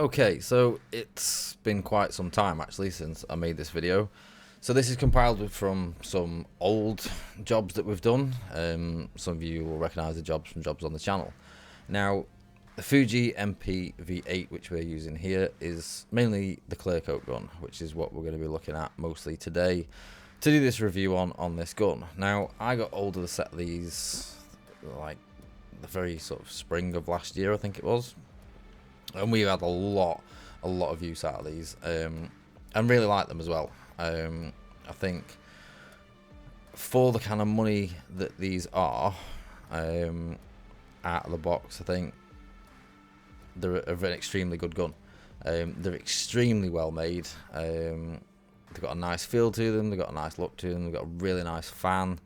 Okay, so it's been quite some time actually since I made this video. So this is compiled from some old jobs that we've done. Some of you will recognise the jobs from jobs on the channel. Now, the Fuji MP V8, which we're using here, is mainly the CLEARCOAT gun, which is what we're going to be looking at mostly today to do this review on this gun. Now, I got hold of the set of these like the very sort of spring of last year, I think it was. And we've had a lot of use out of these, and really like them as well. I think for the kind of money that these are, out of the box, I think they're an extremely good gun. They're extremely well made. They've got a nice feel to them. They've got a nice look to them. They've got a really nice fan.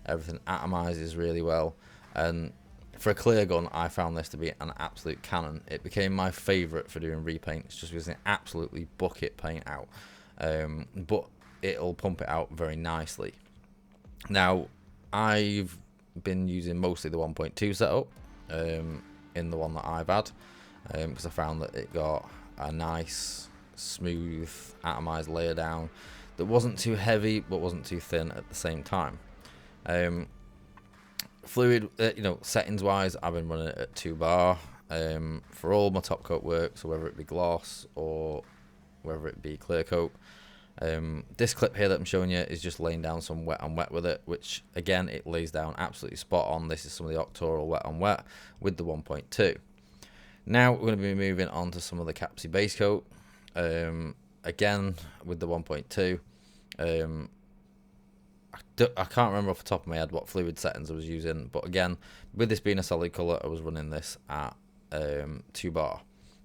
Everything atomizes really well, and for a clear gun, I found this to be an absolute cannon. It became my favourite for doing repaints just because it absolutely bucket paint out. But it'll pump it out very nicely. Now, I've been using mostly the 1.2 setup in the one that I've had because I found that it got a nice, smooth, atomized layer down that wasn't too heavy but wasn't too thin at the same time. Fluid, settings wise, I've been running it at 2 bar for all my top coat work, so whether it be gloss or whether it be clear coat. This clip here that I'm showing you is just laying down some wet on wet with it, which again, it lays down absolutely spot on. This is some of the Octoral wet on wet with the 1.2. Now we're going to be moving on to some of the Capsi base coat, again with the 1.2. I can't remember off the top of my head what fluid settings I was using, but again, with this being a solid colour, I was running this at 2 bar.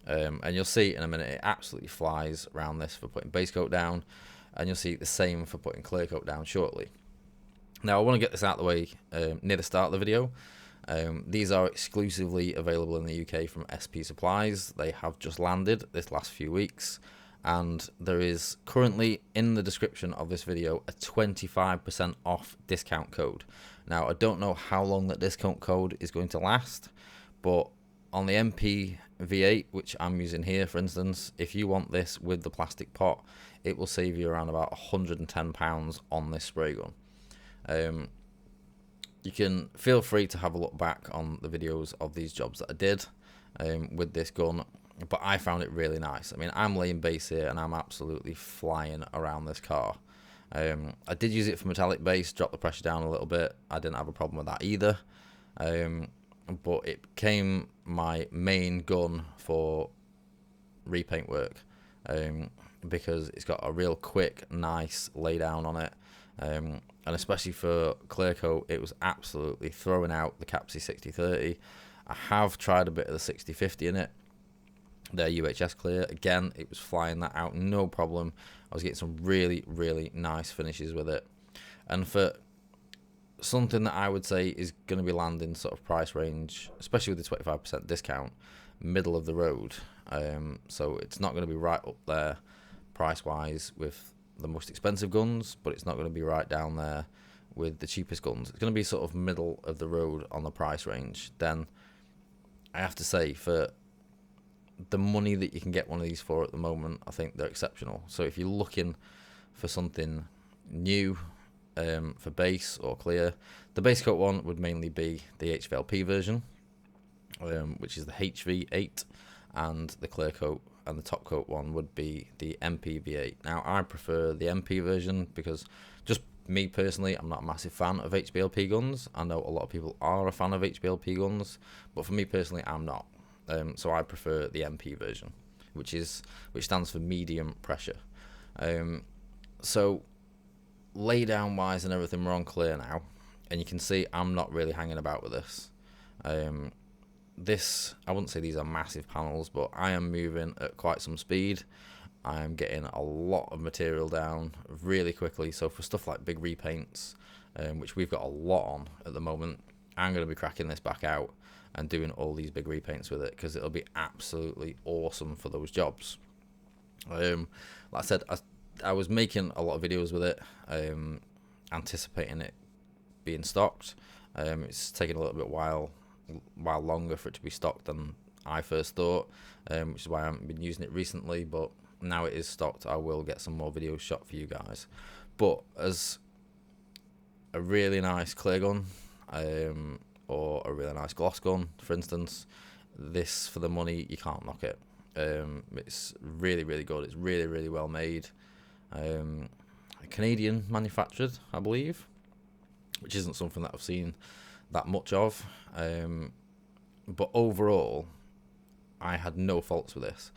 And you'll see in a minute, it absolutely flies around this for putting base coat down, and you'll see the same for putting clear coat down shortly. Now, I want to get this out of the way near the start of the video. These are exclusively available in the UK from SP Supplies. They have just landed this last few weeks. And there is currently in the description of this video a 25% off discount code. Now, I don't know how long that discount code is going to last, but on the MP V8, which I'm using here, for instance, if you want this with the plastic pot, it will save you around about £110 on this spray gun. You can feel free to have a look back on the videos of these jobs that I did with this gun. But I found it really nice. I mean, I'm laying base here and I'm absolutely flying around this car. I did use it for metallic base, drop the pressure down a little bit. I didn't have a problem with that either. But it became my main gun for repaint work because it's got a real quick, nice lay down on it. And especially for clear coat, it was absolutely throwing out the Capsi 6030. I have tried a bit of the 6050 in it. Their UHS clear, again, it was flying that out, no problem. I was getting some really nice finishes with it. And for something that I would say is going to be landing sort of price range, especially with the 25% discount, middle of the road. So it's not going to be right up there price-wise with the most expensive guns, but it's not going to be right down there with the cheapest guns. It's going to be sort of middle of the road on the price range. Then I have to say, for the money that you can get one of these for at the moment, I think they're exceptional. So if you're looking for something new for base or clear, the base coat one would mainly be the HVLP version, which is the HV8, and the clear coat and the top coat one would be the MP V8. Now, I prefer the MP version because, just me personally, I'm not a massive fan of HVLP guns. I know a lot of people are a fan of HVLP guns, but for me personally, I'm not. So I prefer the MP version, which stands for medium pressure. So lay down wise and everything, we're on clear now, and you can see I'm not really hanging about with this. I wouldn't say these are massive panels, but I am moving at quite some speed. I am getting a lot of material down really quickly. So for stuff like big repaints, which we've got a lot on at the moment, I'm going to be cracking this back out and doing all these big repaints with it because it'll be absolutely awesome for those jobs. Like I said, I was making a lot of videos with it, anticipating it being stocked. It's taken a little bit while longer for it to be stocked than I first thought, which is why I haven't been using it recently, but now it is stocked, I will get some more videos shot for you guys. But as a really nice clear gun, or a really nice gloss gun, for instance, this, for the money, you can't knock it. It's really, really good. It's really, really well made. Canadian manufactured, I believe, which isn't something that I've seen that much of. But overall, I had no faults with this.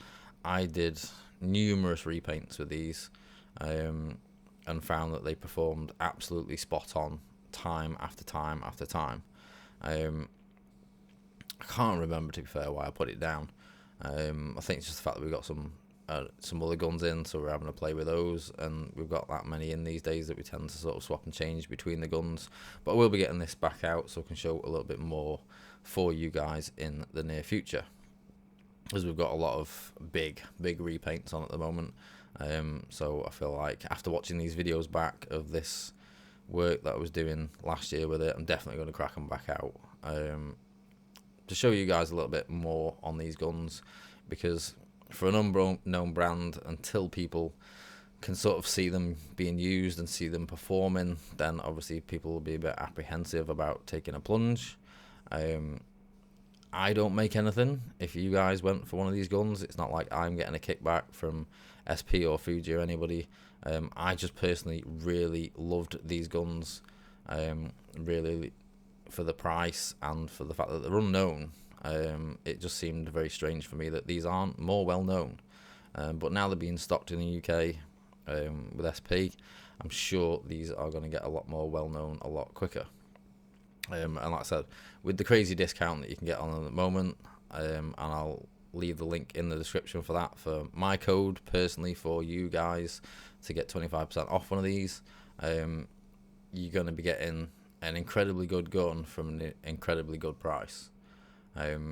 I did numerous repaints with these, and found that they performed absolutely spot on, time after time after time. I can't remember, to be fair, why I put it down. I think it's just the fact that we've got some other guns in, so we're having to play with those, and we've got that many in these days that we tend to sort of swap and change between the guns. But I will be getting this back out so I can show a little bit more for you guys in the near future, as we've got a lot of big repaints on at the moment. So I feel like after watching these videos back of this work that I was doing last year with it, I'm definitely going to crack them back out, to show you guys a little bit more on these guns, because for an unknown brand, until people can sort of see them being used and see them performing, then obviously people will be a bit apprehensive about taking a plunge. I don't make anything. If you guys went for one of these guns, it's not like I'm getting a kickback from SP or Fuji or anybody. I just personally really loved these guns, really, for the price and for the fact that they're unknown. It just seemed very strange for me that these aren't more well known. But now they're being stocked in the UK, with SP, I'm sure these are going to get a lot more well known a lot quicker. And like I said, with the crazy discount that you can get on them at the moment, and I'll leave the link in the description for that, for my code personally for you guys to get 25% off one of these, you're going to be getting an incredibly good gun from an incredibly good price. As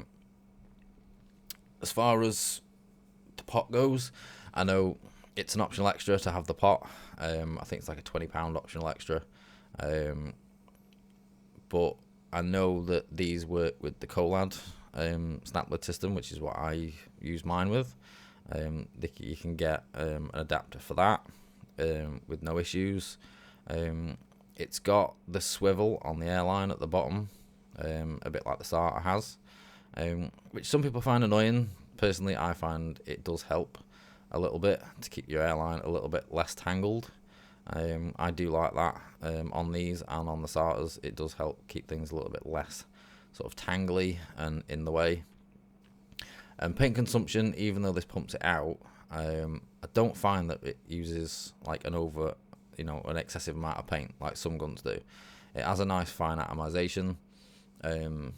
far as the pot goes, I know it's an optional extra to have the pot. I think it's like a £20 optional extra. But I know that these work with the CLEARCOAT snap lid system, which is what I use mine with. You can get an adapter for that with no issues. It's got the swivel on the airline at the bottom, a bit like the starter has, which some people find annoying. Personally, I find it does help a little bit to keep your airline a little bit less tangled. I do like that on these and on the starters. It does help keep things a little bit less sort of tangly and in the way. And paint consumption, even though this pumps it out, I don't find that it uses like an excessive amount of paint like some guns do. It has a nice fine atomization. The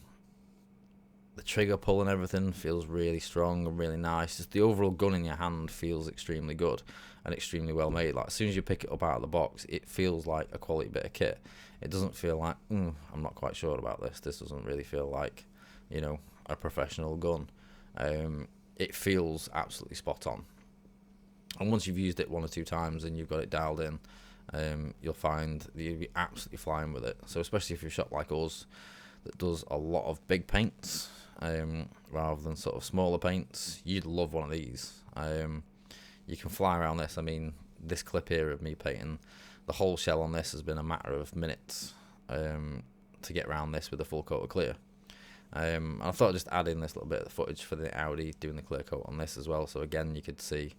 trigger pull and everything feels really strong and really nice. Just the overall gun in your hand feels extremely good and extremely well made. Like as soon as you pick it up out of the box, it feels like a quality bit of kit. It doesn't feel like, I'm not quite sure about this. This doesn't really feel like, a professional gun. It feels absolutely spot on. And once you've used it one or two times and you've got it dialed in, you'll find that you'll be absolutely flying with it. So especially if you're a shop like us that does a lot of big paints, rather than sort of smaller paints, you'd love one of these. You can fly around this. I mean, this clip here of me painting the whole shell on this has been a matter of minutes to get around this with a full coat of clear. And I thought I'd just add in this little bit of footage for the Audi doing the clear coat on this as well, so again you could see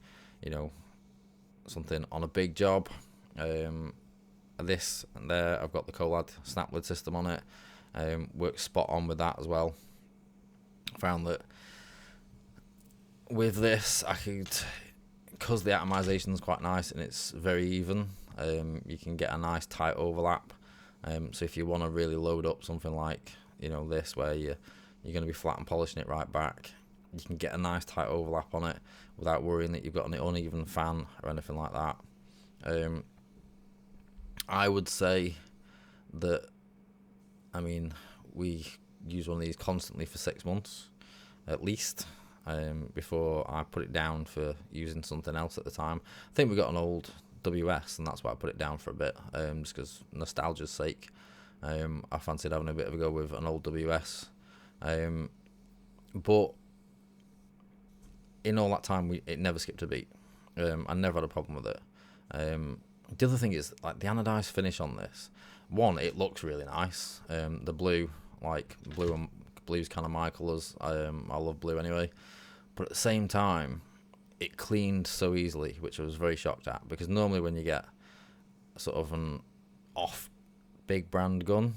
something on a big job. This and there, I've got the CLEARCOAT snap lid system on it. Works spot on with that as well. Found that with this, I could, because the atomization is quite nice and it's very even, you can get a nice tight overlap. So if you want to really load up something like this, where you're going to be flat and polishing it right back, you can get a nice tight overlap on it without worrying that you've got an uneven fan or anything like that. I would say that, we use one of these constantly for 6 months at least, before I put it down for using something else at the time. I think we got an old WS and that's why I put it down for a bit, just because nostalgia's sake. I fancied having a bit of a go with an old WS, but in all that time, it never skipped a beat. I never had a problem with it. The other thing is, like, the anodized finish on this. One, it looks really nice. The blue, like blue's kind of my colours. I love blue anyway. But at the same time, it cleaned so easily, which I was very shocked at, because normally when you get sort of an off big brand gun,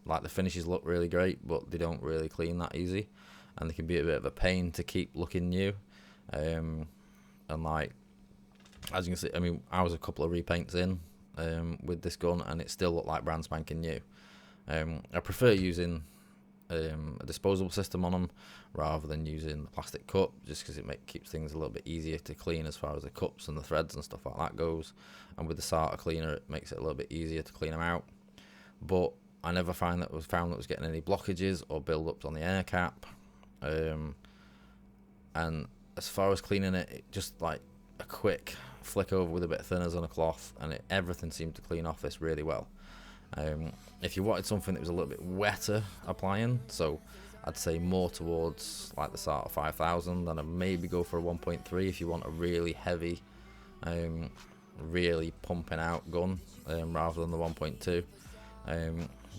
like, the finishes look really great, but they don't really clean that easy, and they can be a bit of a pain to keep looking new. And like, as you can see, I mean, I was a couple of repaints in with this gun, and it still looked like brand spanking new. I prefer using a disposable system on them rather than using the plastic cup, just because it keeps things a little bit easier to clean as far as the cups and the threads and stuff like that goes. And with the SATA cleaner, it makes it a little bit easier to clean them out. But I never found that was getting any blockages or build-ups on the air cap. And as far as cleaning it, just like a quick flick over with a bit of thinners on a cloth, and everything seemed to clean off this really well. If you wanted something that was a little bit wetter applying, so I'd say more towards like the SATA 5000, then I'd maybe go for a 1.3 if you want a really heavy, really pumping out gun, rather than the 1.2.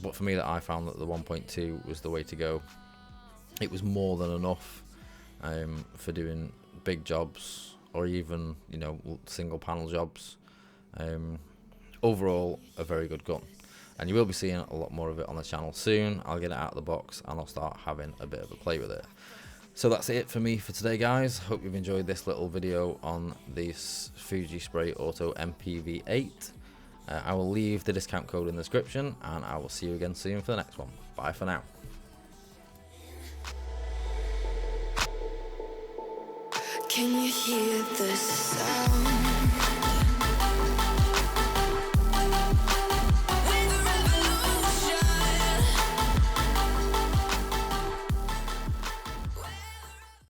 But for me, that I found that the 1.2 was the way to go. It was more than enough for doing big jobs, or even, you know, single panel jobs. Overall, a very good gun, and you will be seeing a lot more of it on the channel soon. I'll get it out of the box and I'll start having a bit of a play with it. So that's it for me for today, guys. Hope you've enjoyed this little video on this Fuji Spray Auto MPV8. I will leave the discount code in the description, and I will see you again soon for the next one. Bye for now. Can you hear the sound?